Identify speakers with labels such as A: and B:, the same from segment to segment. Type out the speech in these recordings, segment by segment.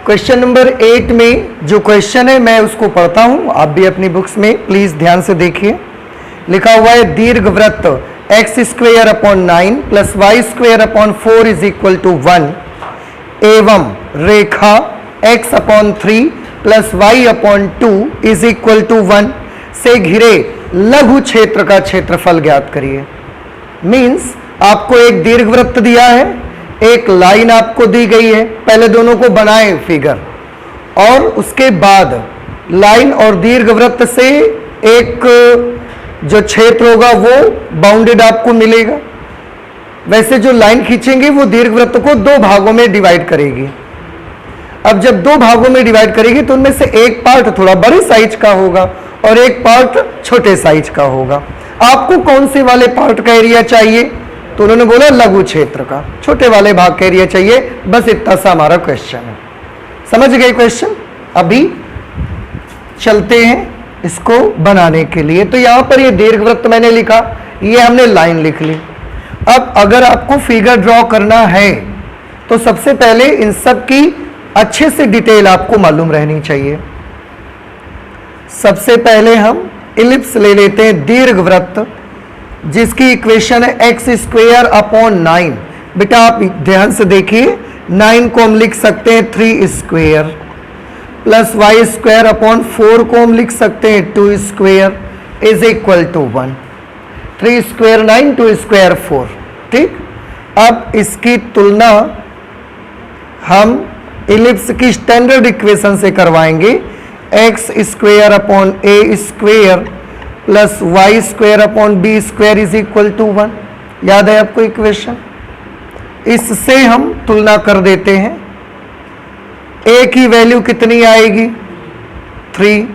A: Question number 8 में जो question है मैं उसको पढ़ता हूं, आप भी अपनी बुक्स में प्लीज ध्यान से देखिए। लिखा हुआ है दीर्घवृत्त x square upon 9 plus y square upon 4 is equal to 1 एवं रेखा x upon 3 plus y upon 2 is equal to 1 से घिरे लघु क्षेत्र का क्षेत्रफल ज्ञात करिए। मीन्स आपको एक दीर्घवृत्त दिया है, एक लाइन आपको दी गई है, पहले दोनों को बनाए फिगर, और उसके बाद लाइन और दीर्घवृत्त से एक जो क्षेत्र होगा वो बाउंडेड आपको मिलेगा। वैसे जो लाइन खींचेंगे वो दीर्घवृत्त को दो भागों में डिवाइड करेगी। अब जब दो भागों में डिवाइड करेगी तो उनमें से एक पार्ट थोड़ा बड़े साइज का होगा और एक पार्ट छोटे साइज का होगा। आपको कौन से वाले पार्ट का एरिया चाहिए? तो उन्होंने बोला लघु क्षेत्र का, छोटे वाले भाग का एरिया चाहिए। बस इतना सा हमारा क्वेश्चन है। समझ गए क्वेश्चन? अभी चलते हैं इसको बनाने के लिए। तो यहां पर ये दीर्घवृत्त मैंने लिखा, ये हमने लाइन लिख ली। अब अगर आपको फिगर ड्रॉ करना है तो सबसे पहले इन सब की अच्छे से डिटेल आपको मालूम रहनी चाहिए। सबसे पहले हम इलिप्स ले लेते हैं, दीर्घवृत्त, जिसकी इक्वेशन है एक्स स्क्वेयर अपॉन 9। बेटा आप ध्यान से देखिए, 9 को हम लिख सकते हैं 3 square plus y square upon 4 को हम लिख सकते हैं 2 square is equal to 1। 3 square 9, 2 square 4। ठीक, अब इसकी तुलना हम इलिप्स की स्टैंडर्ड इक्वेशन से करवाएंगे। X square upon a square plus y square upon b square is equal to 1। याद है आपको इक्वेशन? इससे हम तुलना कर देते हैं। ए की वैल्यू कितनी आएगी? 3।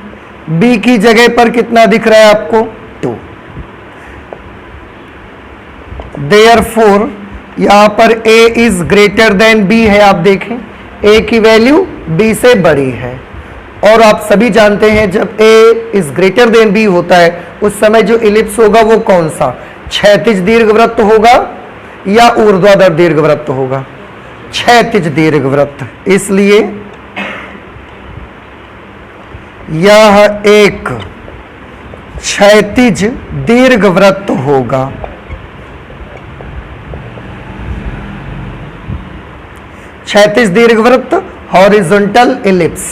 A: बी की जगह पर कितना दिख रहा है आपको? 2। देयरफॉर यहां पर ए इज ग्रेटर देन बी है। आप देखें ए की वैल्यू बी से बड़ी है, और आप सभी जानते हैं जब a is greater than b होता है उस समय जो इलिप्स होगा वो कौन सा? क्षैतिज दीर्घवृत्त होगा या ऊर्ध्वाधर दीर्घवृत्त होगा? क्षैतिज दीर्घवृत्त। इसलिए यह एक क्षैतिज दीर्घवृत्त होगा। क्षैतिज दीर्घवृत्त, हॉरिजॉन्टल इलिप्स।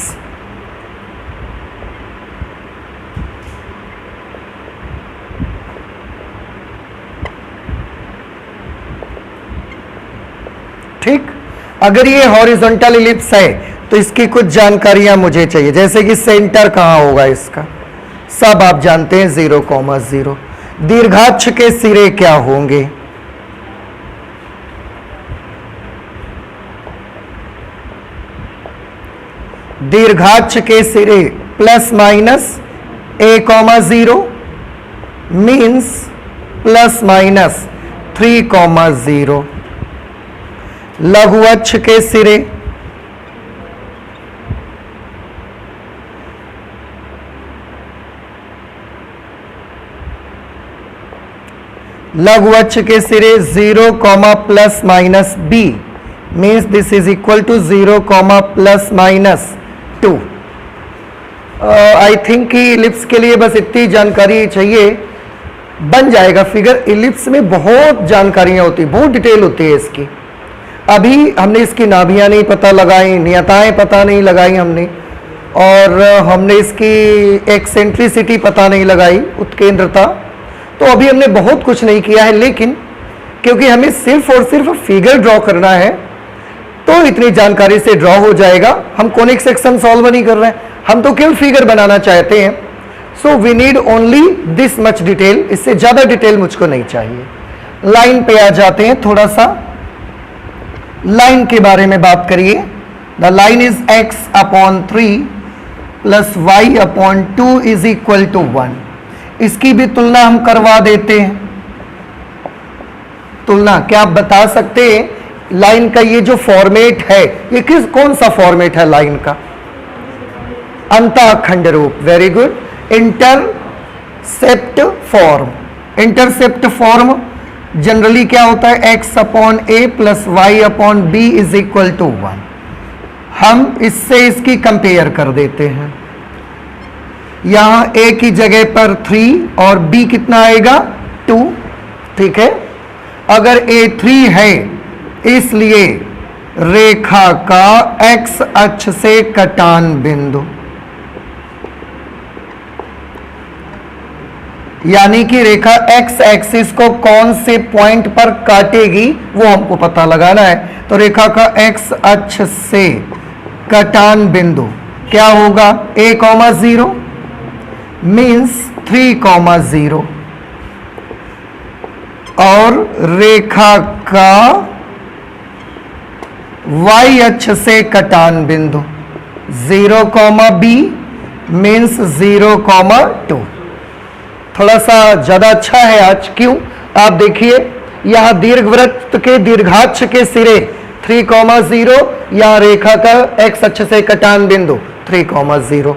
A: ठीक, अगर ये हॉरिजॉन्टल इलिप्स है तो इसकी कुछ जानकारियां मुझे चाहिए, जैसे कि सेंटर कहां होगा इसका, सब आप जानते हैं 0,0। दीर्घाक्ष के सिरे क्या होंगे? दीर्घाक्ष के सिरे plus minus a,0 means plus minus 3,0। लघु अक्ष के सिरे (0, plus minus b means this is equal to 0, plus minus 2। I think कि इलिप्स के लिए बस इतनी जानकारी चाहिए, बन जाएगा फिगर। इलिप्स में बहुत जानकारियां होती, बहुत डिटेल होती है इसकी। अभी हमने इसकी नाभियां नहीं पता लगाई, नियताएं पता नहीं लगाई हमने, और हमने इसकी एक्सेंट्रिसिटी पता नहीं लगाई, उत्केंद्रता। तो अभी हमने बहुत कुछ नहीं किया है, लेकिन क्योंकि हमें सिर्फ और सिर्फ फिगर ड्रॉ करना है तो इतनी जानकारी से ड्रॉ हो जाएगा। हम कॉनिक सेक्शन सॉल्व नहीं कर रहे हैं, हम तो केवल फिगर बनाना चाहते हैं। So we need only this much detail, इससे ज्यादा डिटेल मुझको नहीं चाहिए। लाइन पे आ जाते हैं, थोड़ा सा लाइन के बारे में बात करिए। The line is x upon 3 plus y upon 2 is equal to 1। इसकी भी तुलना हम करवा देते हैं। तुलना क्या आप बता सकते हैं लाइन का ये जो फॉर्मेट है ये कौन सा फॉर्मेट है लाइन का? अंतःखंड रूप। Very good. Intercept form. Intercept form generally क्या होता है? x upon a plus y upon b is equal to 1। हम इससे इसकी कंपेयर कर देते हैं। यहां ए की जगह पर 3 और बी कितना आएगा 2, ठीक है। अगर ए 3 है इसलिए रेखा का एक्स अक्ष से कटान बिंदु, यानी कि रेखा एक्स एक्सिस को कौन से पॉइंट पर काटेगी वो हमको पता लगाना है। तो रेखा का एक्स अक्ष से कटान बिंदु क्या होगा, a,0 मीन्स 3,0 और रेखा का y अक्ष से कटान बिंदु 0,b मीन्स 0,2। थोड़ा सा ज्यादा अच्छा है आज, क्यों? आप देखिए यहां दीर्घवृत्त के दीर्घाक्ष के सिरे 3,0, या रेखा का x अक्ष से कटान बिंदु 3,0,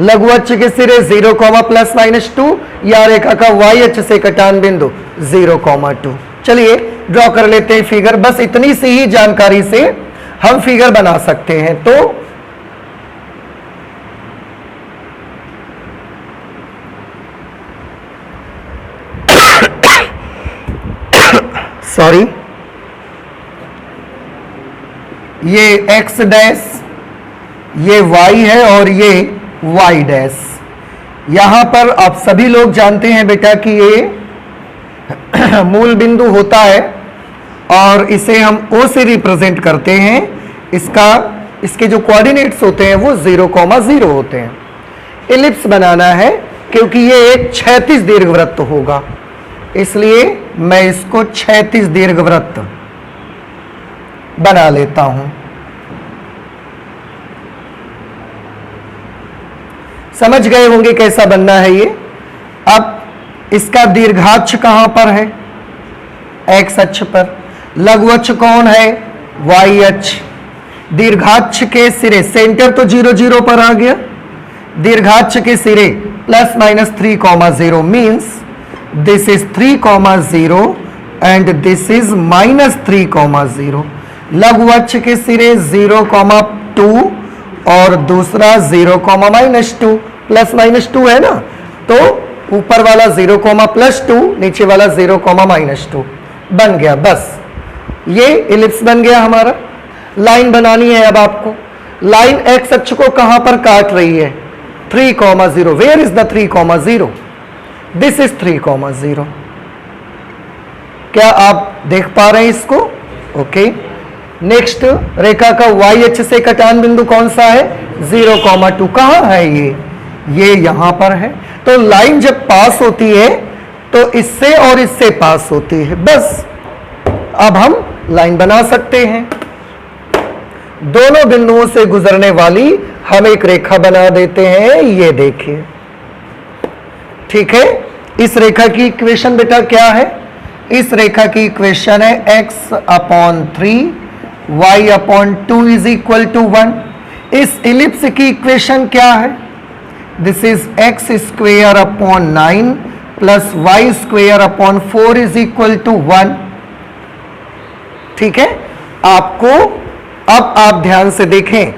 A: लघु अक्ष के सिरे 0, ±2, या रेखा का y अक्ष से कटान बिंदु 0,2। चलिए ड्रॉ कर लेते हैं फिगर। बस इतनी सी ही जानकारी से हम फिगर बना सकते हैं। तो सॉरी, ये x डैश, ये y है और ये y डैश। यहां पर आप सभी लोग जानते हैं बेटा कि ये मूल बिंदु होता है और इसे हम O से रिप्रेजेंट करते हैं। इसके जो कोऑर्डिनेट्स होते हैं वो 0,0 होते हैं। एलिप्स बनाना है क्योंकि ये एक क्षैतिज दीर्घवृत्त होगा, इसलिए मैं इसको क्षैतिज दीर्घवृत्त बना लेता हूं। समझ गए होंगे कैसा बनना है ये। अब इसका दीर्घाक्ष कहां पर है, एक्स अक्ष पर। लघु अक्ष कौन है, वाई अक्ष। दीर्घाक्ष के सिरे, सेंटर तो 0, 0 पर आ गया, दीर्घाक्ष के सिरे ±3,0 means this is 3,0 and this is -3,0। लघु अक्ष के सिरे 0,2 और दूसरा 0,-2, +-2 है ना, तो ऊपर वाला 0,+2, नीचे वाला 0,-2 बन गया। बस ये एलिप्स बन गया हमारा। लाइन बनानी है अब आपको। लाइन एक्स अक्ष को कहां पर काट रही है, 3,0। Where is the 3,0? This is 3,0। क्या आप देख पा रहे हैं इसको? ओके। नेक्स्ट, रेखा का y अक्ष से कटान बिंदु कौन सा है, 0,2। कहां है ये यहां पर है। तो लाइन जब पास होती है तो इससे और इससे पास होती है। बस अब हम लाइन बना सकते हैं। दोनों बिंदुओं से गुजरने वाली हम एक रेखा बना देते हैं, ये देखिए, ठीक है। इस रेखा की इक्वेशन बेटा क्या है, इस रेखा की इक्वेशन है x/3 y/2 = 1। इस इलिप्स की इक्वेशन क्या है, दिस इज x² 9 + y² 4 = 1। ठीक है। आपको अब आप ध्यान से देखें,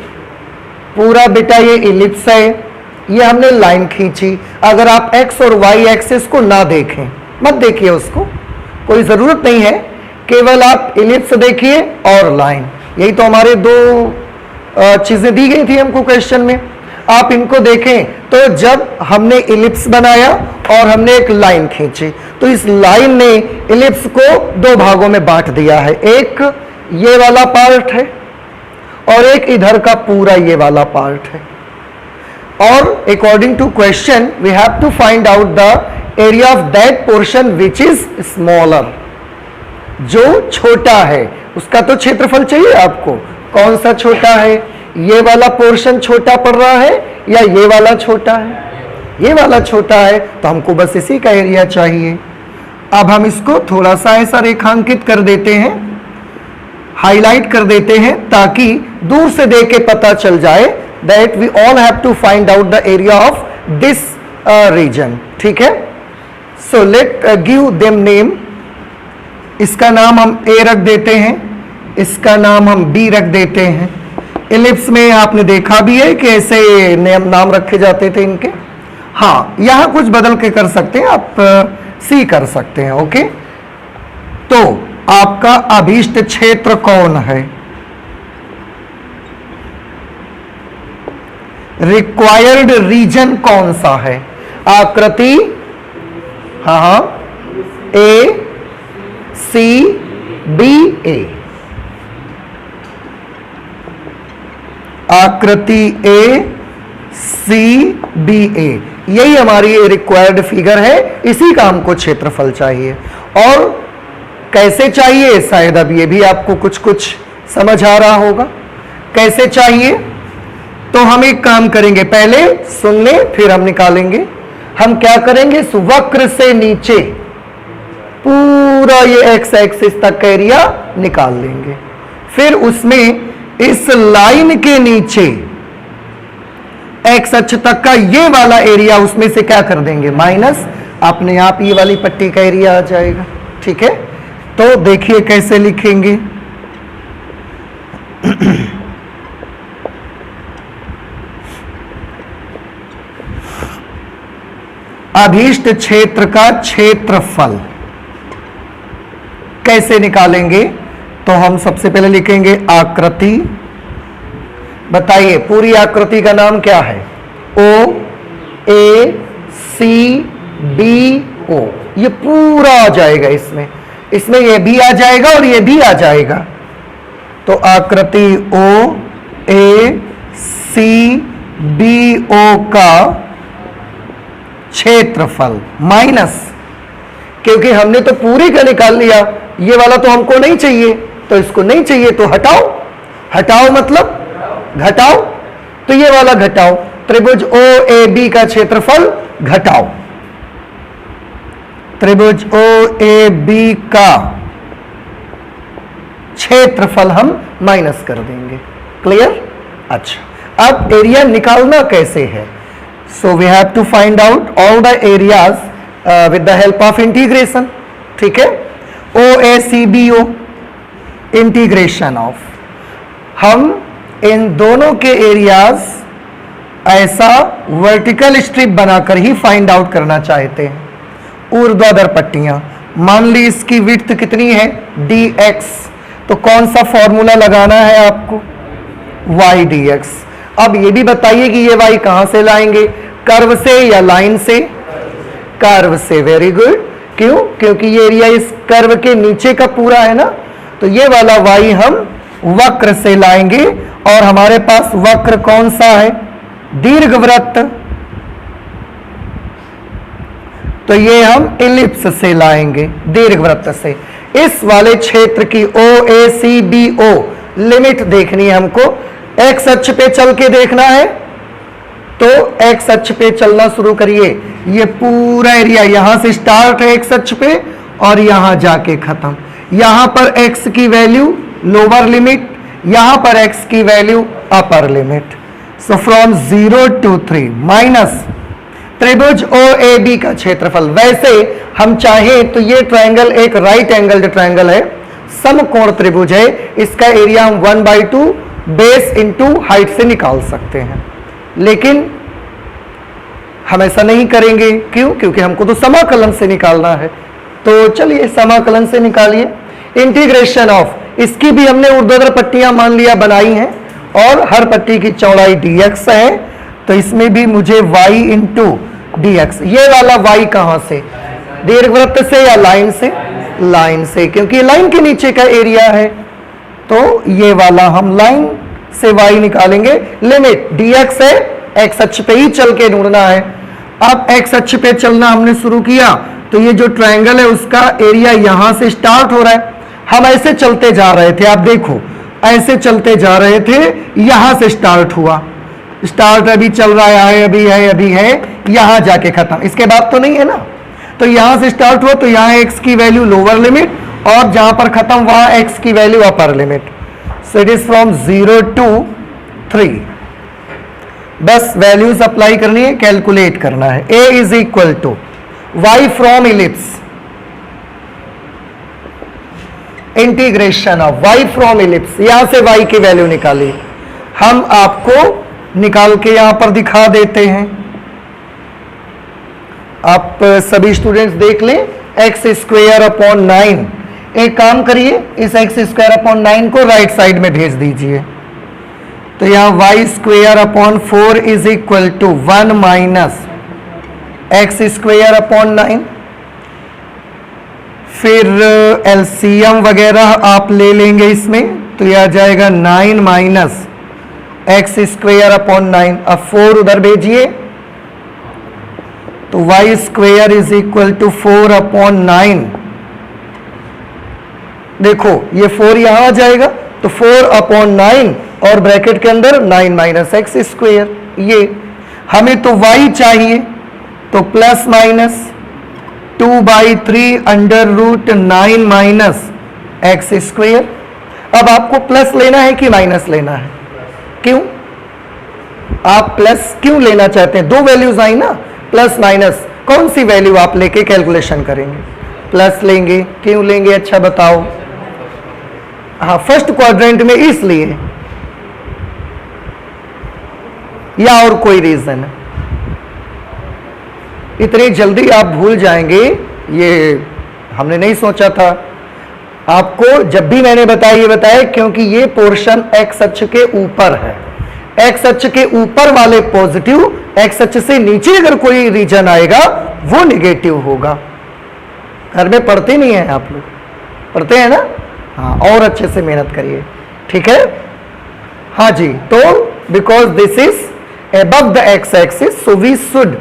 A: पूरा बेटा ये इलिप्स है, ये हमने लाइन खींची। अगर आप x और y एक्सिस को ना देखें, मत देखिए उसको, कोई जरूरत नहीं है, केवल आप इलिप्स देखिए और लाइन। यही तो हमारे दो चीजें दी गई थी हमको क्वेश्चन में। आप इनको देखें तो जब हमने इलिप्स बनाया और हमने एक लाइन खींची, तो इस लाइन ने इलिप्स को दो भागों में बांट दिया है। एक ये वाला पार्ट है और एक इधर का पूरा ये वाला पार्ट है। और according to question we have to find out the area of that portion which is smaller. जो छोटा है उसका तो क्षेत्रफल चाहिए आपको। कौन सा छोटा है, ये वाला पोर्शन छोटा पड़ रहा है या ये वाला छोटा है? ये वाला छोटा है, तो हमको बस इसी का एरिया चाहिए। अब हम इसको थोड़ा सा ऐसा रेखांकित कर देते हैं, हाईलाइट कर देते हैं, ताकि दूर से देख के पता चल जाए that we all have to find out the area of this region. ठीक है। So let give them name. इसका नाम हम ए रख देते हैं, इसका नाम हम बी रख देते हैं। इलिप्स में आपने देखा भी है कि ऐसे नाम रखे जाते थे इनके। हाँ, यहां कुछ बदल के कर सकते हैं आप, सी कर सकते हैं। ओके, तो आपका अभीष्ट क्षेत्र कौन है? रिक्वायर्ड रीजन कौन सा है? आकृति, हाँ, ए सी बी ए, आकृति ए सी बी ए, यही हमारी रिक्वायर्ड फिगर है। इसी का हमको क्षेत्रफल चाहिए। और कैसे चाहिए, शायद अब ये भी आपको कुछ कुछ समझ आ रहा होगा कैसे चाहिए। तो हम एक काम करेंगे, पहले सुन ले फिर हम निकालेंगे। हम क्या करेंगे, इस वक्र से नीचे पूरा ये एक्स एक्सिस तक का एरिया निकाल लेंगे। फिर उसमें इस लाइन के नीचे एक्स अक्ष तक का ये वाला एरिया उसमें से क्या कर देंगे, माइनस, अपने आप ये वाली पट्टी का एरिया आ जाएगा। ठीक है, तो देखिए कैसे लिखेंगे। अभीष्ट क्षेत्र का क्षेत्रफल कैसे निकालेंगे? तो हम सबसे पहले लिखेंगे आकृति। बताइए पूरी आकृति का नाम क्या है? ओ ए सी बी ओ, ये पूरा आ जाएगा इसमें, इसमें ये भी आ जाएगा और ये भी आ जाएगा। तो आकृति ओ ए सी बी ओ का क्षेत्रफल माइनस, क्योंकि हमने तो पूरी का निकाल लिया, ये वाला तो हमको नहीं चाहिए, तो इसको नहीं चाहिए तो हटाओ। हटाओ मतलब घटाओ, तो ये वाला घटाओ। त्रिभुज ओ ए बी का क्षेत्रफल घटाओ, त्रिभुज ओ ए बी का क्षेत्रफल हम माइनस कर देंगे। क्लियर? अच्छा, अब एरिया निकालना कैसे है? So we have to find out all the areas with the help of integration. ठीक है, O A C B O, integration of, हम इन दोनों के एरियाज ऐसा वर्टिकल स्ट्रिप बनाकर ही फाइंड आउट करना चाहते हैं। ऊर्ध्वाधर पट्टियां, मान ली इसकी विड्थ कितनी है, dx, तो कौन सा फॉर्मूला लगाना है आपको, y dx। अब ये भी बताइए कि ये y कहां से लाएंगे, कर्व से या लाइन से? कर्व से। Very good. क्यों? क्योंकि ये एरिया इस कर्व के नीचे का पूरा है ना, तो ये वाला y हम वक्र से लाएंगे। और हमारे पास वक्र कौन सा है, दीर्घवृत्त, तो ये हम इलिप्स से लाएंगे, दीर्घवृत्त से। इस वाले क्षेत्र की ओ A C B O limit देखनी है हमको, एक्स अक्ष पे चल के देखना है, तो एक्स अक्ष पे चलना शुरू करिए। ये पूरा एरिया यहां से स्टार्ट है एक्स अक्ष पे और यहां जाके खत्म। यहां पर एक्स की वैल्यू लोअर लिमिट, यहां पर एक्स की value upper limit. So from 0 to 3 minus त्रिभुज ओ ए बी का क्षेत्रफल। वैसे हम चाहें तो ये ट्रायंगल एक राइट एंगल्ड ट्रायंगल है, समकोण त्रिभुज है, इसका एरिया हम 1/2 बेस इंटू हाइट से निकाल सकते हैं, लेकिन हम ऐसा नहीं करेंगे। क्यों? क्योंकि हमको तो समाकलन से निकालना है। तो चलिए समाकलन से निकालिए। इंटीग्रेशन ऑफ, इसकी भी हमने ऊर्ध्वाधर पट्टियां मान लिया बनाई हैं और हर पट्टी की चौड़ाई dx है, तो इसमें भी मुझे y इंटू dx। ये वाला y कहां से, दीर्घवृत्त से या लाइन से? लाइन से, क्योंकि लाइन के नीचे का एरिया है, तो ये वाला हम लाइन से y निकालेंगे। लिमिट dx है, x अक्ष पे ही चल के ढूंढना है। अब x अक्ष पे चलना हमने शुरू किया, तो ये जो ट्रायंगल है उसका एरिया यहां से स्टार्ट हो रहा है। हम ऐसे चलते जा रहे थे, आप देखो ऐसे चलते जा रहे थे, यहां से स्टार्ट हुआ, स्टार्ट अभी चल रहा है, अभी है, यहां जाके खत्म, इसके बाद तो नहीं है ना। तो यहां से स्टार्ट हुआ, तो यहां x की वैल्यू लोअर लिमिट और जहां पर खत्म वहां x की value upper limit. So it is from 0 to 3। बस वैल्यूज अप्लाई करनी है, कैलकुलेट करना है। a is equal to y from ellipse, integration of y from ellipse, यहां से y की वैल्यू निकाली। हम आपको निकाल के यहां पर दिखा देते हैं। आप सभी स्टूडेंट्स देख लें, एक्स स्क्वेयर अपॉन 9। एक काम करिए, इस एक्स स्क्वायर अपॉन 9 को राइट साइड में भेज दीजिए। तो यहां y square upon 4 is equal to 1 minus x square upon 9। फिर एलसीएम वगैरह आप ले लेंगे इसमें, तो यह आ जाएगा 9 माइनस एक्स स्क्वेयर अपॉन 9। अब 4 उधर भेजिए, तो y square is equal to 4 upon 9। देखो ये 4 यहां आ जाएगा, तो 4 अपॉन 9 और ब्रैकेट के अंदर 9 माइनस एक्स स्क्वेयर। ये हमें तो y चाहिए, तो plus minus 2/3 under root 9 minus x square. अब आपको प्लस लेना है कि माइनस लेना है? क्यों आप प्लस क्यों लेना चाहते हैं? दो वैल्यूज आई ना, प्लस माइनस, कौन सी वैल्यू आप लेके कैलकुलेशन करेंगे? प्लस लेंगे। क्यों लेंगे, अच्छा बताओ? हाँ, फर्स्ट क्वाड्रेंट में इसलिए, या और कोई रीजन है? इतनी जल्दी आप भूल जाएंगे, ये हमने नहीं सोचा था। आपको जब भी मैंने बताया, ये बताया क्योंकि ये पोर्शन एक्स अक्ष के ऊपर है। एक्स अक्ष के ऊपर वाले पॉजिटिव, एक्स अक्ष से नीचे अगर कोई रीजन आएगा वो निगेटिव होगा। घर में पढ़ते नहीं है आप लोग? पढ़ते हैं ना? हाँ, और अच्छे से मेहनत करिए, ठीक है? हाँ जी, तो because this is above the x axis, so we should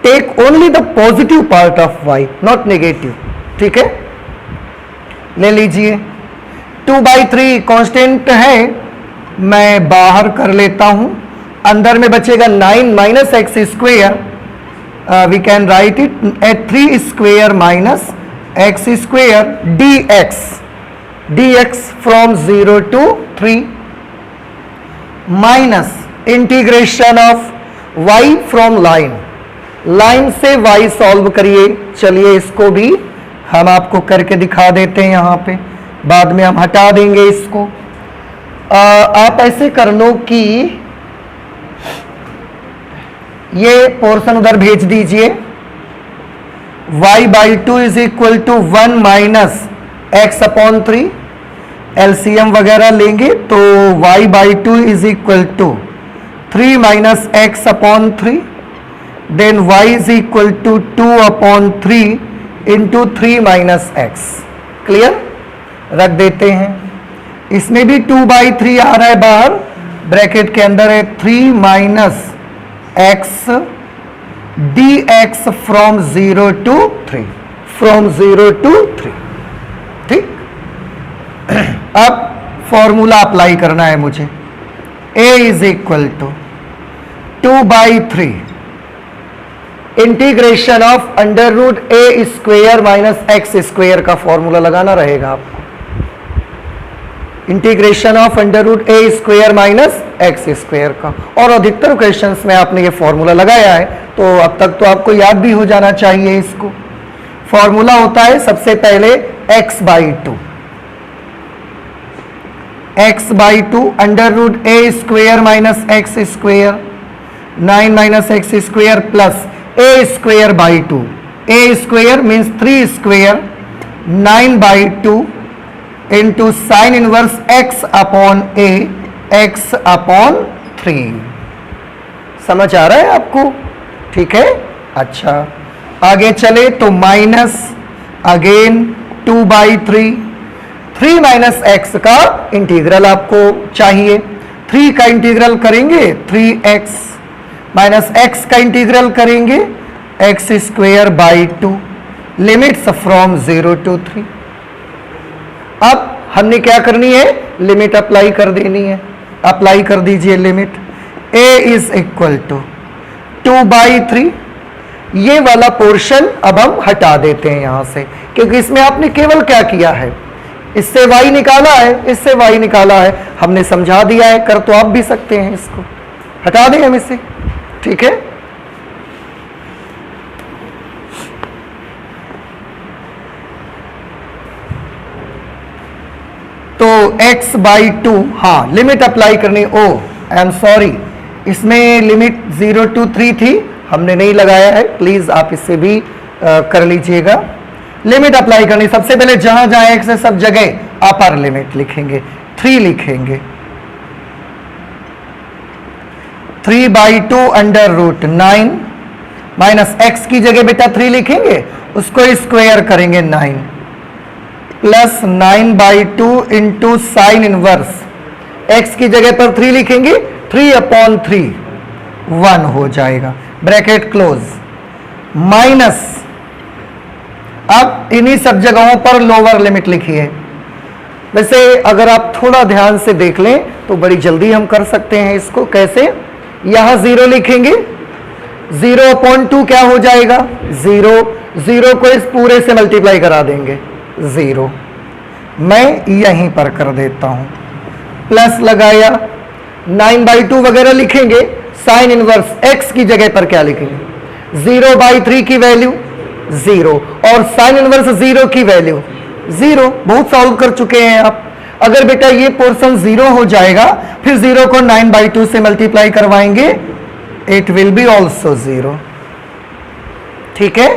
A: take only the positive part of y, not negative, ठीक है? ले लीजिए। 2/3 कांस्टेंट है, मैं बाहर कर लेता हूं। अंदर में बचेगा 9 minus x square. We can write it at 3 square minus x square dx from 0 to 3 minus integration of y from line. Line से y सॉल्व करिए। चलिए इसको भी हम आपको करके दिखा देते हैं, यहां पे बाद में हम हटा देंगे इसको। आप ऐसे कर लो कि ये पोर्शन उधर भेज दीजिए। y/2 is equal to 1 minus x upon 3। LCM वगैरह लेंगे तो y/2 is equal to 3 minus x upon 3, then y is equal to 2 upon 3 into 3 minus x. Clear? रख देते हैं। इसमें भी 2/3 आ रहा है बाहर, ब्रैकेट के अंदर है 3 minus x dx from 0 to 3, from 0 to 3। ठीक, अब फॉर्मूला अप्लाई करना है मुझे। a is equal to 2/3 integration of under root a square minus x square का फॉर्मूला लगाना रहेगा आपको। Integration of under root a square minus x square का, और अधिकतर क्वेश्चंस में आपने ये फॉर्मूला लगाया है, तो अब तक तो आपको याद भी हो जाना चाहिए इसको। फॉर्मूला होता है सबसे पहले x/2 under root a square minus x square 9 minus x square plus a square by 2। a square means 3 square 9/2 into sine inverse x upon a, x upon 3। समझ आ रहा है आपको? ठीक है, अच्छा आगे चले तो माइनस अगेन 2/3, 3 माइनस एक्स का इंटीग्रल आपको चाहिए। 3 का इंटीग्रल करेंगे 3x माइनस एक्स का इंटीग्रल करेंगे x square by 2, limits from 0 to 3। अब हमने क्या करनी है? लिमिट अप्लाई कर देनी है। अप्लाई कर दीजिए limit. a is equal to 2/3। ये वाला पोर्शन अब हम हटा देते हैं यहां से, क्योंकि इसमें आपने केवल क्या किया है? इससे y निकाला है, इससे y निकाला है, हमने समझा दिया है। कर तो आप भी सकते हैं, इसको हटा दें हम इसे, ठीक है? तो x/2, हाँ लिमिट अप्लाई करनी। ओ आई एम सॉरी, इसमें लिमिट 0 to 3 थी, हमने नहीं लगाया है, प्लीज आप इससे भी कर लीजिएगा। लिमिट अप्लाई करनी, सबसे पहले जहां जहां x है सब जगह अपर लिमिट लिखेंगे, 3 लिखेंगे। 3/2 अंडर रूट 9 माइनस x की जगह बेटा 3 लिखेंगे, उसको स्क्वायर करेंगे 9 plus 9/2 into sine inverse, x की जगह पर 3 लिखेंगे, 3/3 1 हो जाएगा, ब्रैकेट क्लोज, माइनस, अब इन्हीं सब जगहों पर लोअर लिमिट लिखिए। वैसे अगर आप थोड़ा ध्यान से देख लें तो बड़ी जल्दी हम कर सकते हैं इसको। कैसे? यहां 0 लिखेंगे, 0/2 क्या हो जाएगा? 0, 0 को इस पूरे से मल्टीप्लाई करा देंगे, 0, मैं यहीं पर कर देता हूं, प्लस लगाया, 9/2 वगैरह लिखेंगे, साइन इनवर्स x की जगह पर क्या लिखेंगे? 0/3 की वैल्यू 0 और साइन इनवर्स 0 की वैल्यू 0। बहुत सॉल्व कर चुके हैं आप। अगर बेटा ये पोर्शन 0 हो जाएगा, फिर 0 को 9/2 से मल्टीप्लाई करवाएंगे, इट विल बी ऑल्सो 0। ठीक है,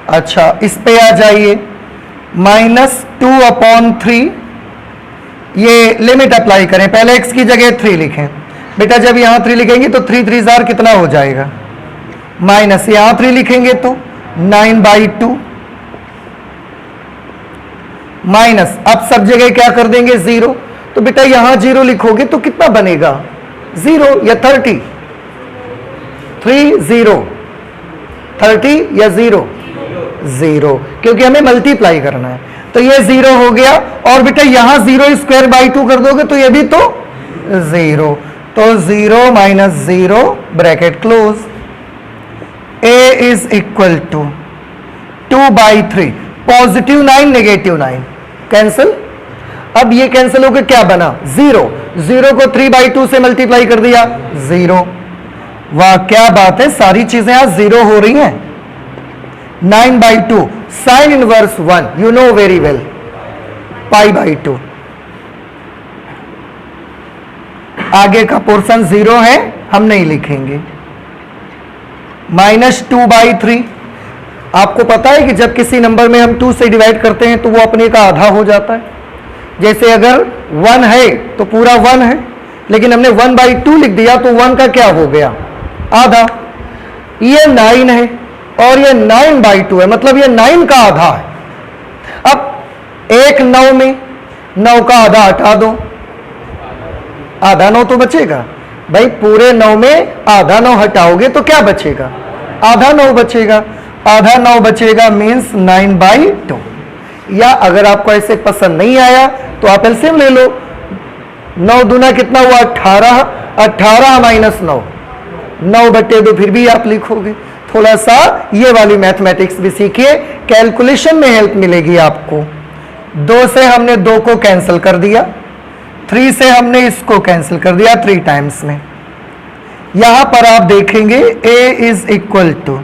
A: अच्छा इस पे आ जाइए, -2/3, ये लिमिट अप्लाई करें, पहले x की जगह 3 लिखें बेटा, जब यहां 3 लिखेंगे तो 3 3 जार कितना हो जाएगा, माइनस यहां 3 लिखेंगे तो 9/2 माइनस, अब सब जगह क्या कर देंगे 0, तो बेटा यहां 0 लिखोगे तो कितना बनेगा 0 या 30, 30 या 0, क्योंकि हमें मल्टीप्लाई करना है, तो ये 0 हो गया। और बेटा यहां 0² 2 कर दोगे तो ये भी तो 0, तो 0 - 0 bracket close, a is equal to 2/3, positive 9 negative 9 cancel. अब ये कैंसिल होकर क्या बना 0, 0 को 3/2 से मल्टीप्लाई कर दिया 0। वाह क्या बात है, सारी चीजें आज 0 हो रही हैं। 9/2 sine inverse 1, you know very well, π/2। आगे का पोर्शन 0 है, हम नहीं लिखेंगे। -2/3, आपको पता है कि जब किसी नंबर में हम 2 से डिवाइड करते हैं तो वो अपने का आधा हो जाता है। जैसे अगर 1 है तो पूरा 1 है, लेकिन हमने 1/2 लिख दिया तो 1 का क्या हो गया आधा। ये 9 है और ये 9/2 है, मतलब ये 9 का आधा है। अब एक 9 में 9 का आधा हटा दो, आधा 9 तो बचेगा भाई, पूरे 9 में आधा 9 हटाओगे तो क्या बचेगा, आधा 9 बचेगा, आधा 9 बचेगा मीन्स 9/2। या अगर आपको ऐसे पसंद नहीं आया तो आप एलसीएम ले लो, 9 दूना कितना हुआ 18, 18 - 9, 9/2 फिर भी आप लिखोगे। थोड़ा सा ये वाली मैथमेटिक्स भी सीखिए, कैलकुलेशन में हेल्प मिलेगी आपको। 2 से हमने 2 को कैंसिल कर दिया, 3 से हमने इसको कैंसिल कर दिया 3 टाइम्स में। यहां पर आप देखेंगे a is equal to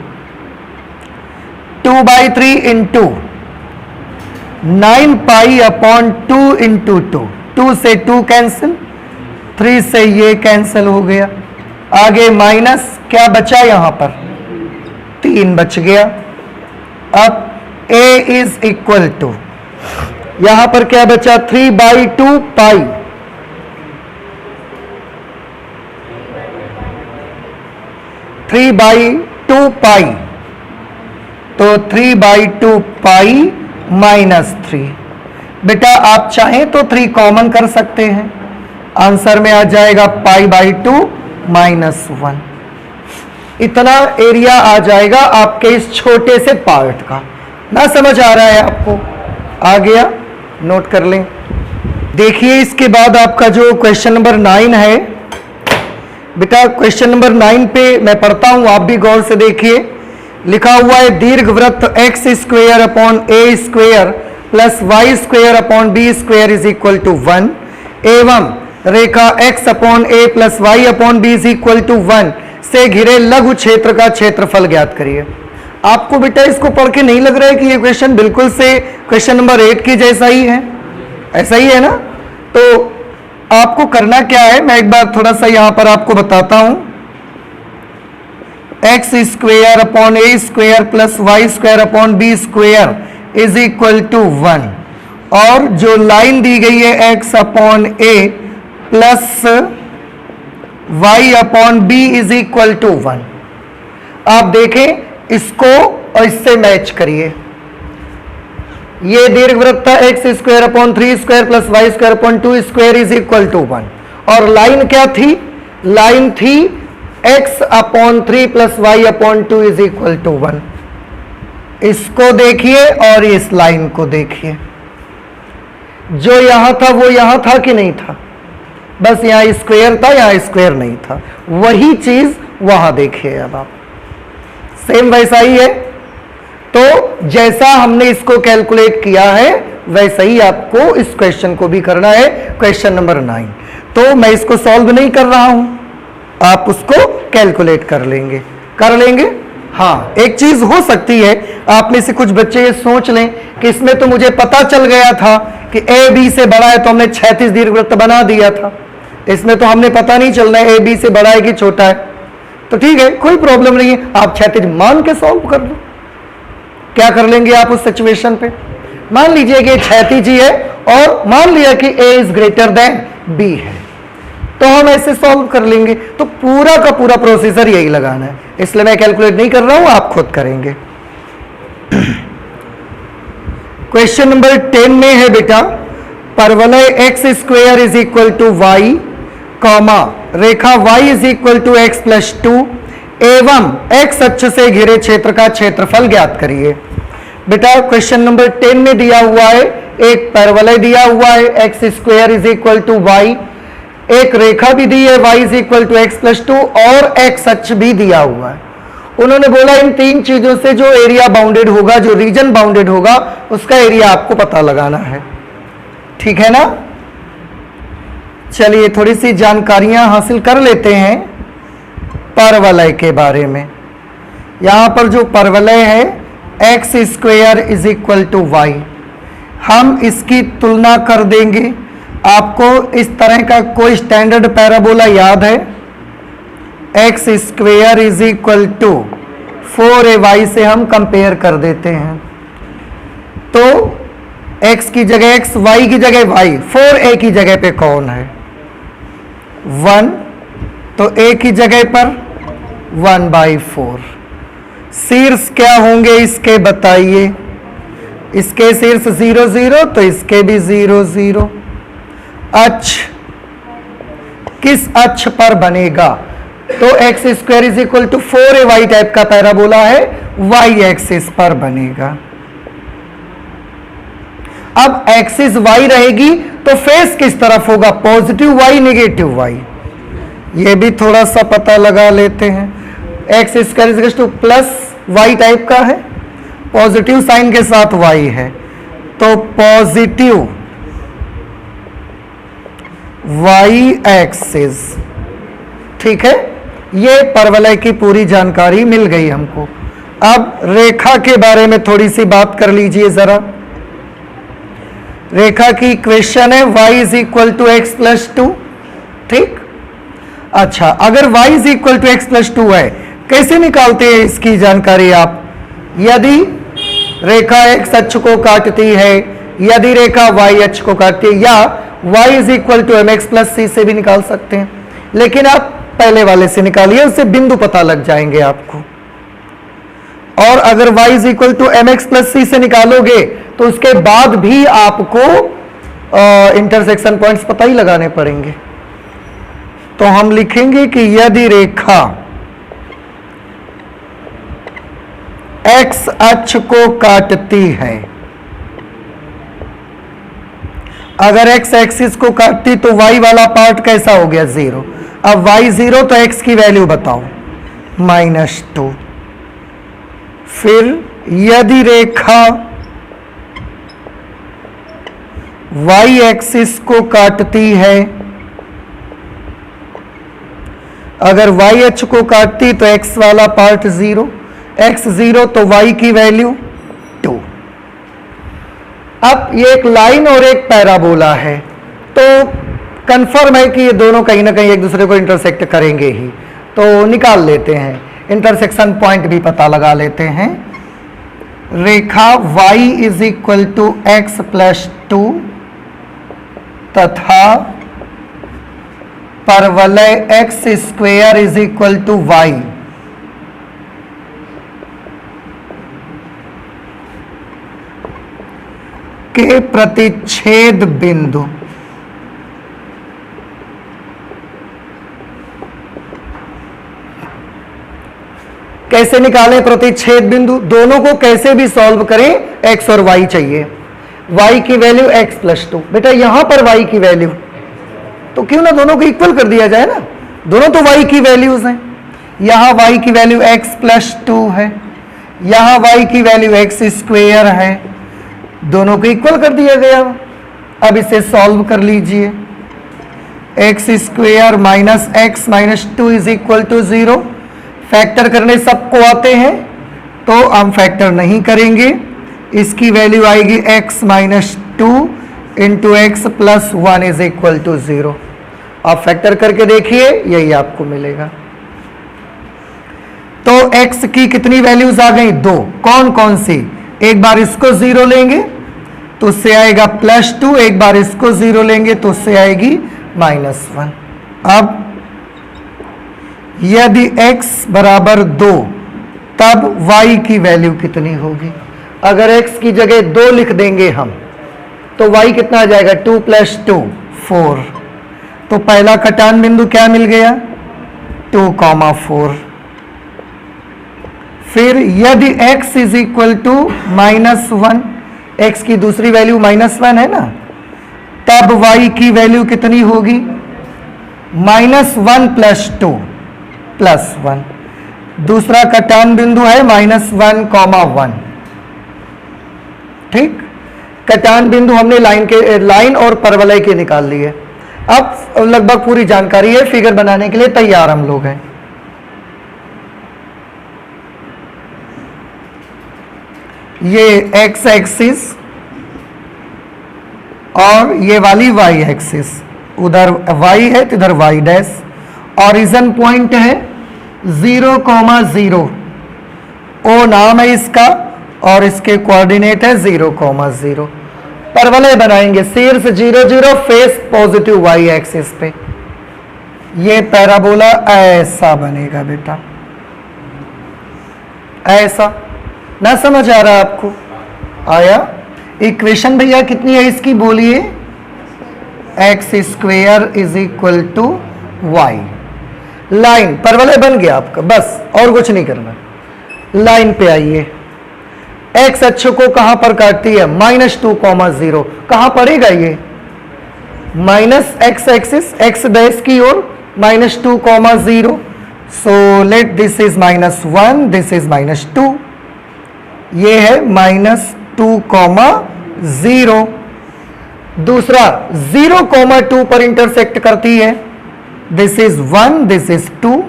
A: 2/3 into 9π/2 into 2, 2 से 2 कैंसिल, 3 से ये कैंसिल हो गया, आगे माइनस क्या बचा यहां पर 3 बच गया। अब a इज इक्वल टू यहां पर क्या बचा 3/2 π, तो 3/2 π -3। बेटा आप चाहें तो 3 कॉमन कर सकते हैं, आंसर में आ जाएगा π/2 -1। इतना एरिया आ जाएगा आपके इस छोटे से पार्ट का। ना समझ आ रहा है आपको? आ गया, नोट कर लें। देखिए इसके बाद आपका जो क्वेश्चन नंबर 9 है, बेटा क्वेश्चन नंबर 9 पे मैं पढ़ता हूं, आप भी गौर से देखिए। लिखा हुआ है दीर्घवृत्त x² + y² + b² = 1 एवं रेखा x/a + y/b = 1 से घिरे लघु क्षेत्र का क्षेत्रफल ज्ञात करिए। आपको बेटा इसको पढ़ के नहीं लग रहा है कि ये क्वेश्चन बिल्कुल से क्वेश्चन नंबर 8 की जैसा ही है? ऐसा ही है ना? तो आपको करना क्या है, मैं एक बार थोड़ा सा यहां पर आपको बताता हूं। X square upon a square plus y square upon b square is equal to 1, और जो लाइन दी गई है x upon a plus y upon b is equal to 1। आप देखें इसको और इससे मैच करिए। ये दीर्घवृत्त था x square upon 3 square plus y square upon 2 square is equal to 1, और लाइन क्या थी, लाइन थी x upon 3 plus y upon 2 is equal to 1। इसको देखिए और इस लाइन को देखिए, जो यहां था वो यहां था कि नहीं था, बस यहां स्क्वायर था, यहां स्क्वायर नहीं था, वही चीज वहां देखिए। अब आप सेम वैसा ही है, तो जैसा हमने इसको कैलकुलेट किया है वैसा ही आपको इस क्वेश्चन को भी करना है, क्वेश्चन नंबर 9। तो मैं इसको सॉल्व नहीं कर रहा हूं, आप उसको कैलकुलेट कर लेंगे। हाँ, एक चीज हो सकती है, आप में से कुछ बच्चे ये सोच लें कि इसमें तो मुझे पता चल गया था कि ए बी से बड़ा है तो हमने 36 दीर्घवृत्त बना दिया था, इसमें तो हमने पता नहीं चल रहा है ए बी से बड़ा है कि छोटा है। तो ठीक है, कोई प्रॉब्लम नहीं है, आप 36 मान के सॉल्व कर लो। क्या कर लेंगे आप उस सिचुएशन पे, मान लीजिए कि 36 ही है और मान लिया कि a is greater than b है, तो हम ऐसे सॉल्व कर लेंगे। तो पूरा का पूरा प्रोसीजर यही लगाना है, इसलिए मैं कैलकुलेट नहीं कर रहा हूं, आप खुद करेंगे। क्वेश्चन नंबर 10 में है बेटा, परवलय x square is equal to y, comma रेखा y is equal to x plus 2 एवं x अक्ष से घिरे क्षेत्र का क्षेत्रफल ज्ञात करिए। बेटा क्वेश्चन नंबर 10 में दिया हुआ है, एक परवलय दिया हुआ है x square is equal to y, एक रेखा भी दी है y is equal to x plus 2 और x अक्ष भी दिया हुआ है। उन्होंने बोला इन तीन चीजों से जो एरिया बाउंडेड होगा, जो रीजन बाउंडेड होगा, उसका एरिया आपको पता लगाना है। ठीक है ना, चलिए थोड़ी सी जानकारियां हासिल कर लेते हैं परवलय के बारे में। यहां पर जो परवलय है x square is equal to y, हम इसकी तुलना कर देंगे। आपको इस तरह का कोई स्टैंडर्ड पैराबोला याद है, x square is equal to 4ay से हम कंपेयर कर देते हैं, तो x की जगह x, y की जगह y, 4a की जगह पे कौन है 1, तो a की जगह पर 1/4। शीर्ष क्या होंगे इसके बताइए, इसके शीर्ष 0 0, तो इसके भी 0 0। अक्ष किस अक्ष पर बनेगा, तो x square is equal to 4ay type का पैराबोला है, y एक्सिस पर बनेगा। अब एक्सिस y रहेगी तो फेस किस तरफ होगा, पॉजिटिव y नेगेटिव y, ये भी थोड़ा सा पता लगा लेते हैं। X square is equal two plus y type का है, पॉजिटिव साइन के साथ y है, तो पॉजिटिव y एक्सिस। ठीक है, ये परवलय की पूरी जानकारी मिल गई हमको। अब रेखा के बारे में थोड़ी सी बात कर लीजिए जरा। रेखा की इक्वेशन है y is equal to x plus 2। ठीक, अच्छा, अगर y is equal to x plus 2 है, कैसे निकालते हैं इसकी जानकारी आप, यदि रेखा x अक्ष को काटती है, यदि रेखा y अक्ष को काटती है, या y is equal to mx plus c से भी निकाल सकते हैं, लेकिन आप पहले वाले से निकालिए, उससे बिंदु पता लग जाएंगे आपको। और अगर y is equal to mx plus c से निकालोगे तो उसके बाद भी आपको इंटरसेक्शन पॉइंट्स पता ही लगाने पड़ेंगे। तो हम लिखेंगे कि यदि रेखा x अक्ष को काटती है, अगर x एक्सिस को काटती तो y वाला पार्ट कैसा हो गया 0। अब y 0 तो x की वैल्यू बताओ -2। फिर यदि रेखा y एक्सिस को काटती है, अगर y अक्ष को काटती तो x वाला पार्ट 0, x 0 तो y की वैल्यू 2। अब ये एक लाइन और एक पैराबोला है, तो कंफर्म है कि ये दोनों कहीं ना कहीं एक दूसरे को इंटरसेक्ट करेंगे ही, तो निकाल लेते हैं, इंटरसेक्शन पॉइंट भी पता लगा लेते हैं। रेखा y is equal to x plus 2 तथा परवलय x square is equal to y के प्रतिच्छेद बिंदु कैसे निकालें प्रतिच्छेद बिंदु? दोनों को कैसे भी सॉल्व करें, x और y चाहिए। y की वैल्यू x प्लस 2, बेटा यहां पर y की वैल्यू, तो क्यों ना दोनों को इक्वल कर दिया जाए ना, दोनों तो y की वैल्यूज हैं। यहां y की वैल्यू x प्लस 2 है, यहां y की वैल्यू x स्क्वेयर है, दोनों को इक्वल कर दिया गया। अब इसे सॉल्व कर लीजिए। x square minus x minus 2 is equal to 0। Factor करने सबको आते हैं, तो हम फैक्टर नहीं करेंगे। इसकी वैल्यू आएगी x minus 2 into x plus 1 is equal to 0। आप फैक्टर करके देखिए, यही आपको मिलेगा। तो x की कितनी वैल्यूज आ गई? 2। कौन कौन सी? एक बार इसको 0 लेंगे तो उससे आएगा प्लस 2, एक बार इसको 0 लेंगे तो उससे आएगी माइनस 1। अब यदि x बराबर 2 तब y की वैल्यू कितनी होगी? अगर x की जगह 2 लिख देंगे हम तो y कितना आ जाएगा? 2 प्लस 2 4। तो पहला कटान बिंदु क्या मिल गया? 2,4। फिर यदि x is equal to -1, x की दूसरी वैल्यू -1 है ना, तब y की वैल्यू कितनी होगी? -1 प्लस 2 प्लस 1। दूसरा कटान बिंदु है -1,1। ठीक, कटान बिंदु हमने लाइन और परवलय के निकाल लिए। अब लगभग पूरी जानकारी है, फिगर बनाने के लिए तैयार हम लोग हैं। ये x एक्सिस और ये वाली y एक्सिस, उधर y है तो इधर y डैश। ऑरिजिन पॉइंट है 0,0, ओ नाम है इसका, और इसके कोऑर्डिनेट है 0,0। परवलय बनाएंगे शीर्ष 0 0, फेस पॉजिटिव y एक्सिस पे। ये पैराबोला ऐसा बनेगा बेटा, ऐसा। ना समझ आ रहा आपको? आया? इक्वेशन भैया कितनी है इसकी बोलिए? X square is equal to y. Line परवलय बन गया आपका, बस और कुछ नहीं करना। लाइन पे आइए, एक्स अक्ष को कहां पर काटती है? -2,0। कहां पड़ेगा ये? Minus x axis, x dash की ओर, -2,0। So let this is -1, this is -2, ये है -2,0। दूसरा 0,2 पर इंटरसेक्ट करती है, दिस इज 1, दिस इज 2,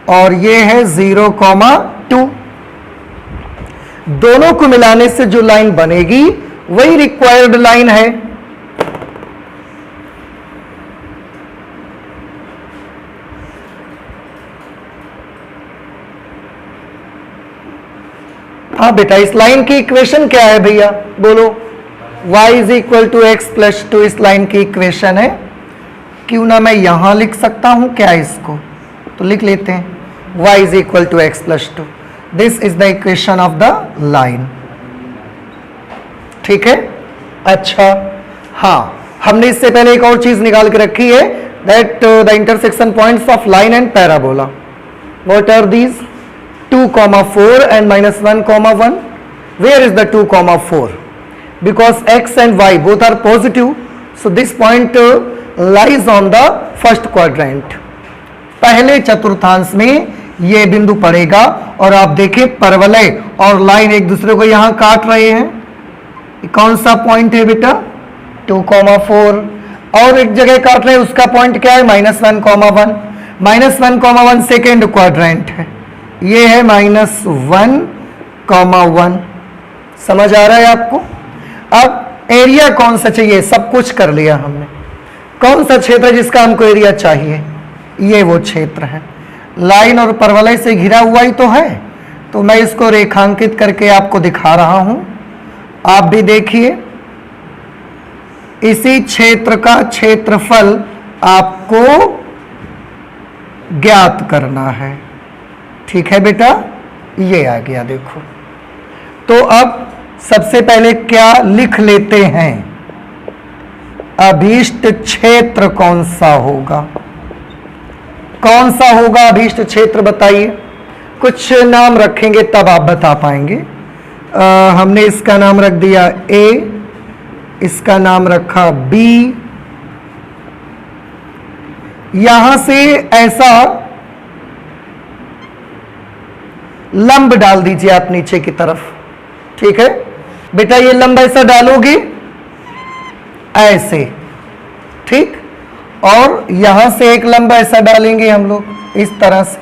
A: और ये है 0,2। दोनों को मिलाने से जो लाइन बनेगी वही रिक्वायर्ड लाइन है। हाँ बेटा, इस लाइन की इक्वेशन क्या है भैया? बोलो। y is equal to x plus 2 इस लाइन की इक्वेशन है। क्यों ना मैं यहां लिख सकता हूं क्या इसको? तो लिख लेते हैं, y is equal to x plus 2। This is the equation of the line. ठीक है, अच्छा। हाँ, हमने इससे पहले एक और चीज निकाल के रखी है, that the intersection points of line and parabola. What are these? 2,4 and -1,1. Where is the 2,4? Because x and y both are positive, so this point lies on the first quadrant. पहले चतुर्थांश में ये बिंदु पड़ेगा, और आप देखें परवलय और लाइन एक दूसरे को यहां काट रहे हैं। कौन सा पॉइंट है बेटा? 2,4। और एक जगह काट रहे हैं, उसका पॉइंट क्या है? -1,1। -1,1 सेकेंड क्वाड्रेंट है, ये है -1,1। समझ आ रहा है आपको? अब एरिया कौन सा चाहिए? सब कुछ कर लिया हमने। कौन सा क्षेत्र है जिसका हमको एरिया चाहिए? ये वो क्षेत्र है। लाइन और परवलय से घिरा हुआ ही तो है, तो मैं इसको रेखांकित करके आपको दिखा रहा हूं, आप भी देखिए। इसी क्षेत्र का क्षेत्रफल आपको ज्ञात करना है। ठीक है बेटा, ये आ गया देखो। तो अब सबसे पहले क्या लिख लेते हैं? अभीष्ट क्षेत्र कौन सा होगा? कौन सा होगा अभीष्ट क्षेत्र, बताइए। कुछ नाम रखेंगे तब आप बता पाएंगे। हमने इसका नाम रख दिया ए, इसका नाम रखा बी। यहां से ऐसा लंब डाल दीजिए आप नीचे की तरफ। ठीक है बेटा, ये लंब ऐसा डालोगे ऐसे, ठीक। और यहां से एक लंब ऐसा डालेंगे हम लोग इस तरह से।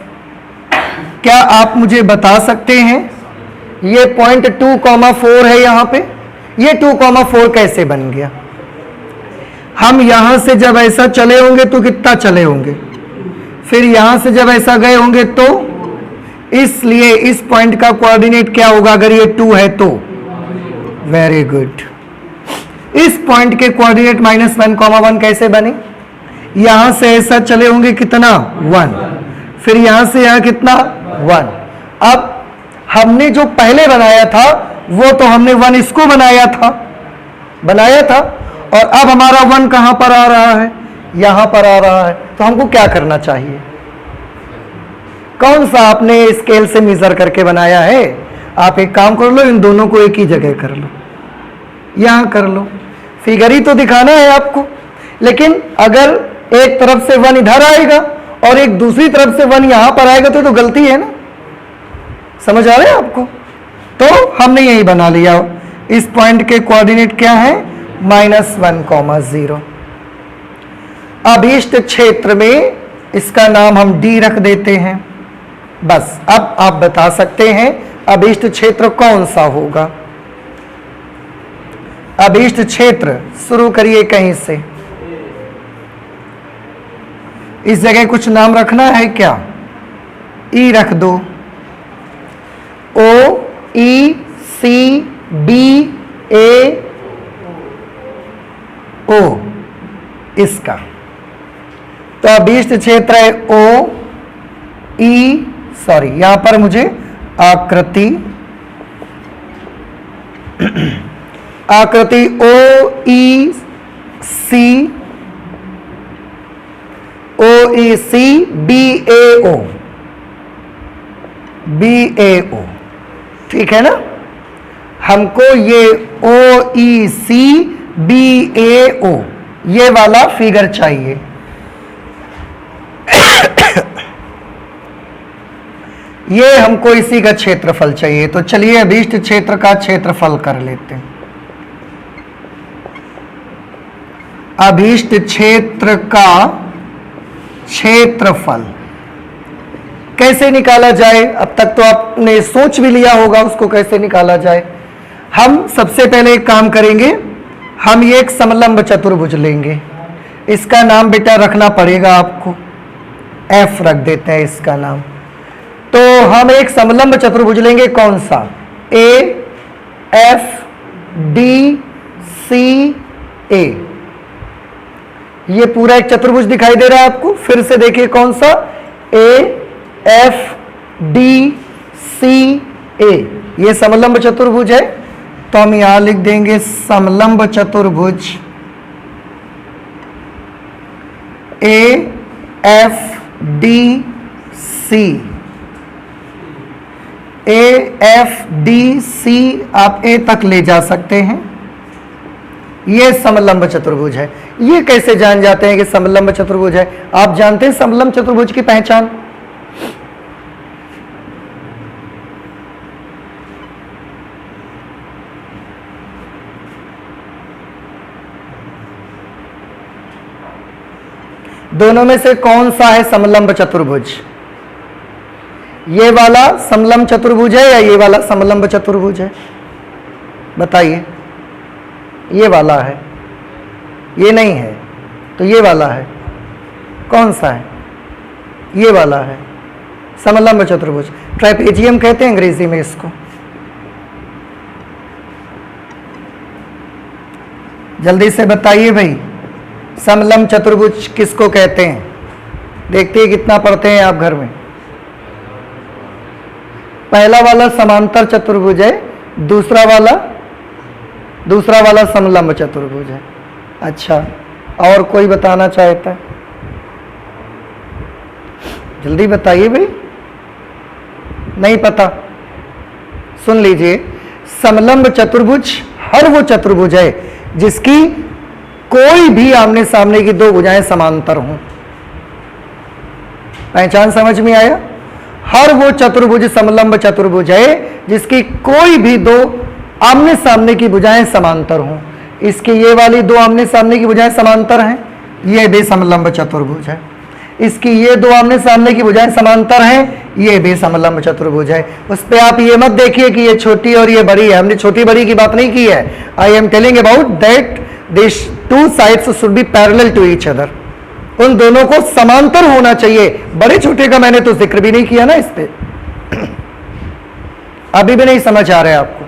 A: क्या आप मुझे बता सकते हैं ये पॉइंट 2,4 है यहां पे, ये 2,4 कैसे बन गया? हम यहां से जब ऐसा चले होंगे तो कितना चले होंगे, फिर यहां से जब ऐसा गए होंगे तो, इसलिए इस पॉइंट का कोऑर्डिनेट क्या होगा अगर ये 2 है तो? Very good. इस पॉइंट के कोऑर्डिनेट -1,1 कैसे बने? यहां से ऐसा चले होंगे कितना 1, फिर यहां से यहां कितना 1। अब हमने जो पहले बनाया था वो तो हमने 1 इसको बनाया था, और अब हमारा 1 कहां पर आ रहा है? यहां पर आ रहा है। तो हमको क्या करना चाहिए? कौन सा आपने स्केल से मेजर करके बनाया है? आप एक काम कर लो, इन दोनों को एक ही जगह कर लो, यहां कर लो। फिगर ही तो दिखाना है आपको। लेकिन अगर एक तरफ से 1 इधर आएगा और एक दूसरी तरफ से 1 यहां पर आएगा तो गलती है ना। समझ आ रहे हैं आपको? तो हमने यही बना लिया। इस पॉइंट के कोऑर्डिनेट क्या है? -1,0। अभीष्ट क्षेत्र में इसका नाम हम डी रख देते हैं। बस अब आप बता सकते हैं अभीष्ट क्षेत्र कौन सा होगा। अभीष्ट क्षेत्र शुरू करिए कहीं से। इस जगह कुछ नाम रखना है क्या? ई रख दो। O E C B A O, इसका तो अभीष्ट क्षेत्र है O E, सॉरी यहां पर मुझे आकृति O E C B A O, ठीक है ना। हमको ये O E C B A O ये वाला फिगर चाहिए। ये हमको इसी का क्षेत्रफल चाहिए। तो चलिए अभीष्ट क्षेत्र का क्षेत्रफल कर लेते हैं। अभीष्ट क्षेत्र का क्षेत्रफल कैसे निकाला जाए? अब तक तो आपने सोच भी लिया होगा उसको कैसे निकाला जाए। हम सबसे पहले एक काम करेंगे, हम ये एक समलंब चतुर्भुज लेंगे। इसका नाम बेटा रखना पड़ेगा आपको, एफ रख देते हैं इसका नाम। तो हम एक समलंब चतुर्भुज लेंगे, कौन सा? ए एफ डी सी ए। ये पूरा एक चतुर्भुज दिखाई दे रहा है आपको। फिर से देखिए कौन सा? ए एफ डी सी ए, ये समलंब चतुर्भुज है। तो हम यहां लिख देंगे समलंब चतुर्भुज A F D C. A F D C आप ए तक ले जा सकते हैं। ये समलंब चतुर्भुज है। ये कैसे जान जाते हैं कि समलंब चतुर्भुज है? आप जानते हैं समलंब चतुर्भुज की पहचान? दोनों में से कौन सा है समलंब चतुर्भुज? ये वाला समलंब चतुर्भुज है या ये वाला समलंब चतुर्भुज है? बताइए। ये वाला है, ये नहीं है। तो ये वाला है, कौन सा है? ये वाला है, समलंब चतुर्भुज, ट्राइपेजियम कहते हैं अंग्रेजी में इसको। जल्दी से बताइए भाई, समलंब चतुर्भुज किसको कहते हैं? देखते हैं कितना पढ़ते हैं आप घर में। पहला वाला समांतर चतुर्भुज है, दूसरा वाला समलंब चतुर्भुज है। अच्छा, और कोई बताना चाहता है? जल्दी बताइए भाई, नहीं पता? सुन लीजिए, समलंब चतुर्भुज हर वो चतुर्भुज है जिसकी कोई भी आमने सामने की दो भुजाएं समांतर हों। पहचान समझ में आया? हर वो चतुर्भुज समलंब चतुर्भुज है जिसकी कोई भी दो आमने सामने की भुजाएं समांतर हों। इसकी ये वाली दो आमने सामने की भुजाएं समांतर हैं, ये भी समलंब चतुर्भुज है। इसकी ये दो आमने सामने की भुजाएं समांतर हैं, ये भी समलंब चतुर्भुज है। उस पे आप ये मत देखिए कि ये छोटी और ये बड़ी है, हमने छोटी बड़ी की बात नहीं की है। I am telling about that this two sides should be parallel to each other. उन दोनों को समांतर होना चाहिए। बड़े छोटे का मैंने तो जिक्र भी नहीं किया ना इस पे। अभी भी नहीं समझ आ रहा है आपको?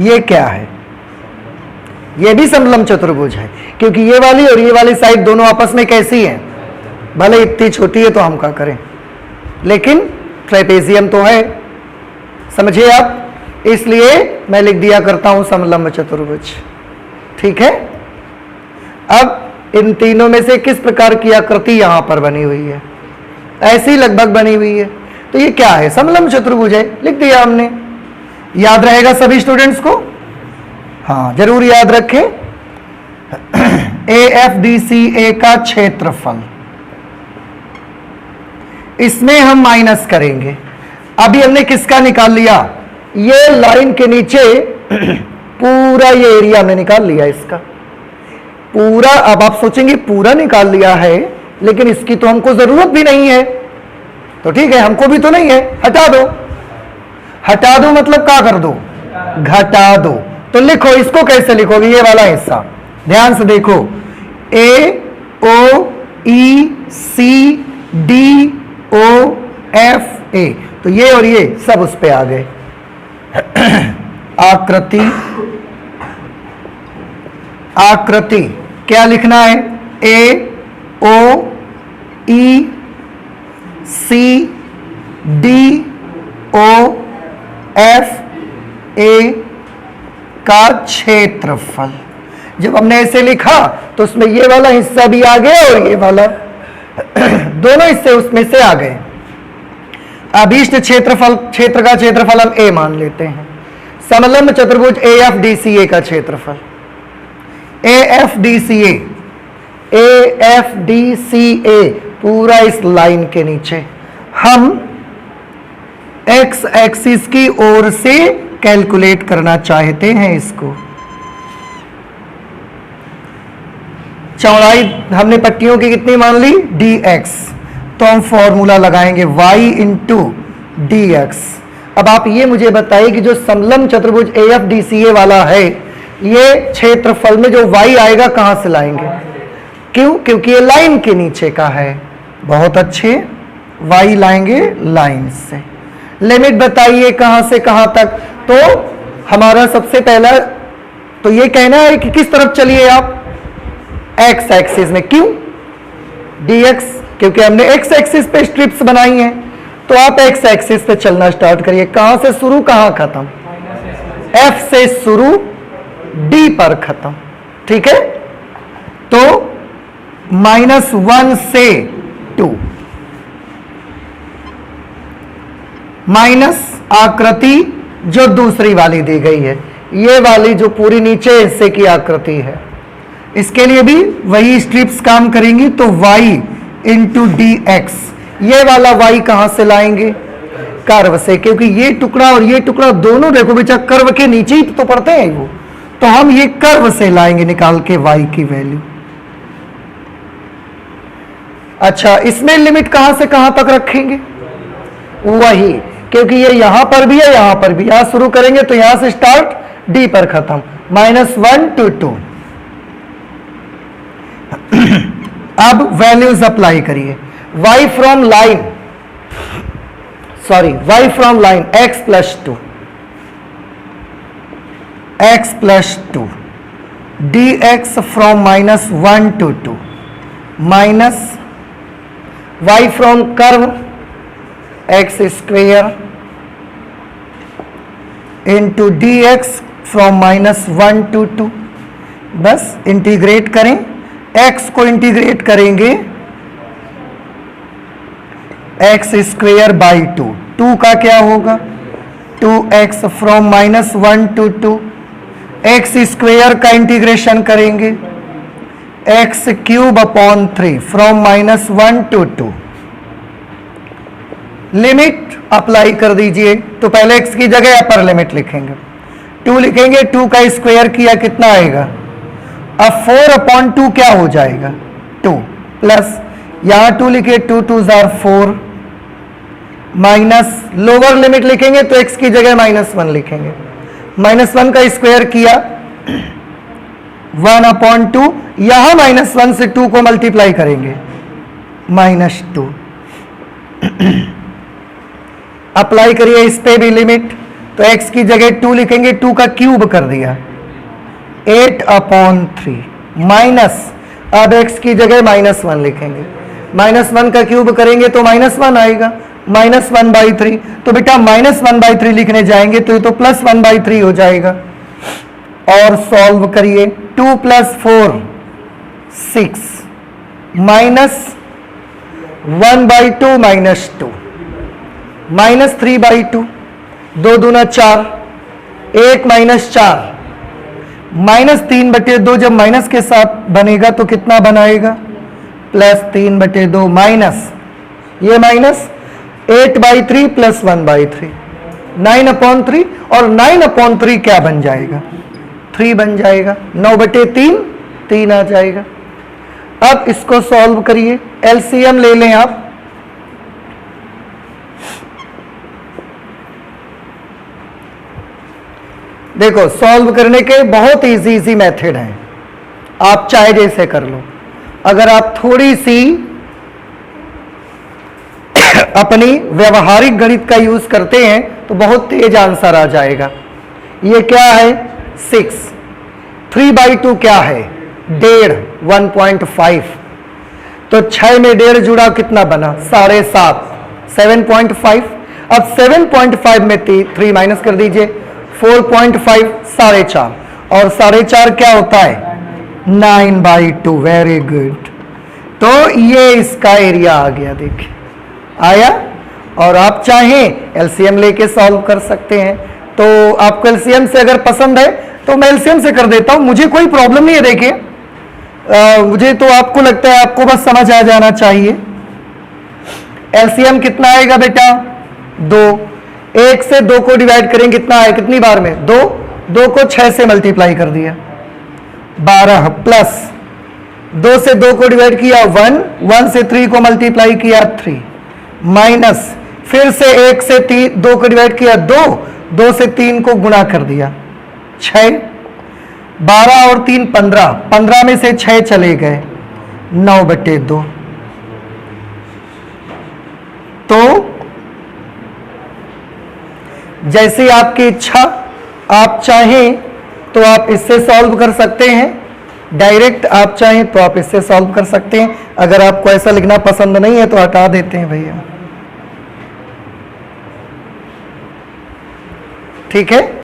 A: ये क्या है? ये भी समलंब चतुर्भुज है, क्योंकि ये वाली और ये वाली साइड दोनों आपस में कैसी हैं? भले इतनी छोटी है तो हम क्या करें, लेकिन ट्राइपेजियम तो है, समझिए आप। इसलिए मैं लिख दिया करता हूं समलंब चतुर्भुज। ठीक है, अब इन तीनों में से किस प्रकार की आकृति यहां पर बनी हुई है? ऐसी लगभग बनी हुई है, तो ये क्या है? समलंब चतुर्भुज है, लिख दिया हमने। याद रहेगा सभी स्टूडेंट्स को? हाँ, जरूर याद रखें। AFDCA का क्षेत्रफल, इसमें हम माइनस करेंगे। अभी हमने किसका निकाल लिया? ये लाइन के नीचे पूरा ये एरिया हमने निकाल लिया, इसका पूरा। अब आप सोचेंगे पूरा निकाल लिया है, लेकिन इसकी तो हमको जरूरत भी नहीं है। तो ठीक है, हमको भी तो नहीं है, हटा दो। हटा दो मतलब क्या कर दो? घटा दो। तो लिखो, इसको कैसे लिखोगे? ये वाला हिस्सा ध्यान से देखो, AOECDOFA, तो ये और ये सब उस पे आ गए। आकृति क्या लिखना है? AOECDOFA का क्षेत्रफल। जब हमने ऐसे लिखा तो उसमें ये वाला हिस्सा भी आ गया और ये वाला, दोनों हिस्से उसमें से आ गए। अभीष्ट क्षेत्रफल, क्षेत्र का क्षेत्रफल हम A मान लेते हैं। समलंब चतुर्भुज AFDCA का क्षेत्रफल, AFDCA पूरा इस लाइन के नीचे हम x एक्सिस की ओर से कैलकुलेट करना चाहते हैं। इसको चौड़ाई हमने पट्टियों की कितनी मान ली? dx, तो हम फॉर्मूला लगाएंगे y इंटू dx। अब आप ये मुझे बताइए कि जो समलंब चतुर्भुज AFDCA वाला है, ये क्षेत्रफल में जो y आएगा कहां से लाएंगे? क्यों? क्योंकि ये लाइन के नीचे का है। बहुत अच्छे, y लाएंगे लाइन से। लिमिट बताइए कहां से कहां तक? तो हमारा सबसे पहला तो ये कहना है कि किस तरफ चलिए आप? x एक्सिस में। क्यों? dx, क्योंकि हमने x एक्सिस पे स्ट्रिप्स बनाई हैं, तो आप x एक्सिस पे चलना स्टार्ट करिए। कहां से शुरू, कहां खत्म? F से शुरू, D पर खत्म। ठीक है, तो -1 से 2 माइनस आकृति जो दूसरी वाली दी गई है, ये वाली जो पूरी नीचे हिस्से की आकृति है, इसके लिए भी वही स्ट्रिप्स काम करेंगी। तो y इंटू dx, ये वाला y कहां से लाएंगे? कर्व से, क्योंकि ये टुकड़ा और ये टुकड़ा दोनों देखो बेचा कर्व के नीचे ही तो पड़ते हैं वो, तो हम ये कर्व से लाएंगे निकाल के y की वैल्यू। अच्छा, इसमें लिमिट कहां से कहां तक रखेंगे? वही, क्योंकि ये यहां पर भी है, यहां पर भी। यहां शुरू करेंगे तो यहां से स्टार्ट, डी पर खत्म, -1 to 2। अब वैल्यूज अप्लाई करिए। y from line, sorry y from line x plus 2 dx from -1 to 2 minus y from curve x square into dx from -1 to 2। बस इंटीग्रेट करें, x को इंटीग्रेट करेंगे x स्क्वेयर बाई 2 का क्या होगा 2x from -1 to 2, x square का integration करेंगे x cube upon 3 from -1 to 2। Limit apply कर दीजिए, तो पहले x की जगह अपर लिमिट लिखेंगे, 2 लिखेंगे, 2 का स्क्वायर किया कितना आएगा, अब 4/2 क्या हो जाएगा 2, प्लस यहां 2 लिखे, 2 2s are 4, minus lower limit लिखेंगे तो x की जगह -1 लिखेंगे, -1 का स्क्वायर किया 1/2, यहां -1 से 2 को मल्टीप्लाई करेंगे -2। अप्लाई करिए इस पे भी लिमिट, तो x की जगह 2 लिखेंगे, 2 का क्यूब कर दिया 8/3 माइनस, अब x की जगह -1 लिखेंगे, -1 का क्यूब करेंगे तो -1 आएगा, -1/3, तो बेटा -1/3 लिखने जाएंगे तो ये तो +1/3 हो जाएगा। और सॉल्व करिए, 2 + 4 6 -1/2 -2 -3/2, 2 दूना 4, 1 - 4 -3/2, जब माइनस के साथ बनेगा तो कितना बनाएगा +3/2 माइनस ये माइनस 8/3 + 1/3 9/3, और 9/3 क्या बन जाएगा 3 बन जाएगा, 9/3 3 आ जाएगा। अब इसको सॉल्व करिए, एलसीएम ले लें आप, देखो सॉल्व करने के बहुत इजी मेथड हैं, आप चाहे जैसे कर लो। अगर आप थोड़ी सी अपनी व्यवहारिक गणित का यूज करते हैं तो बहुत तेज आंसर आ जाएगा। ये क्या है 6, 3/2 क्या है 1.5, 1.5, तो 6 में 1.5 जुड़ा कितना बना 7.5, 7.5। अब 7.5 में 3 माइनस कर दीजिए, 4.5 4.5, और 4.5 क्या होता है 9/2। वेरी गुड, तो ये इसका एरिया आ गया, देखिए आया। और आप चाहें एलसीएम लेके सॉल्व कर सकते हैं, तो आपको एलसीएम से अगर पसंद है तो मैं एलसीएम से कर देता हूं, मुझे कोई प्रॉब्लम नहीं है। देखिए मुझे तो आपको लगता है आपको बस समझ आ जाना चाहिए। एलसीएम कितना आएगा बेटा 2, 1 से 2 को डिवाइड करें कितना आए, कितनी बार में 2, 2 को 6 से मल्टीप्लाई कर दिया 12, प्लस 2 से 2 को डिवाइड किया 1, 1 से 3 को मल्टीप्लाई किया 3, माइनस फिर से 1 से 2 को डिवाइड किया 2, 2 से 3 को गुणा कर दिया 6, 12 और 3 15, 15 में से 6 चले गए 9/2। तो जैसी आपकी इच्छा, आप चाहें तो आप इससे सॉल्व कर सकते हैं, डायरेक्ट आप चाहें तो आप इससे सॉल्व कर सकते हैं। अगर आपको ऐसा लिखना पसंद नहीं है तो हटा देते हैं भैया, ठीक है।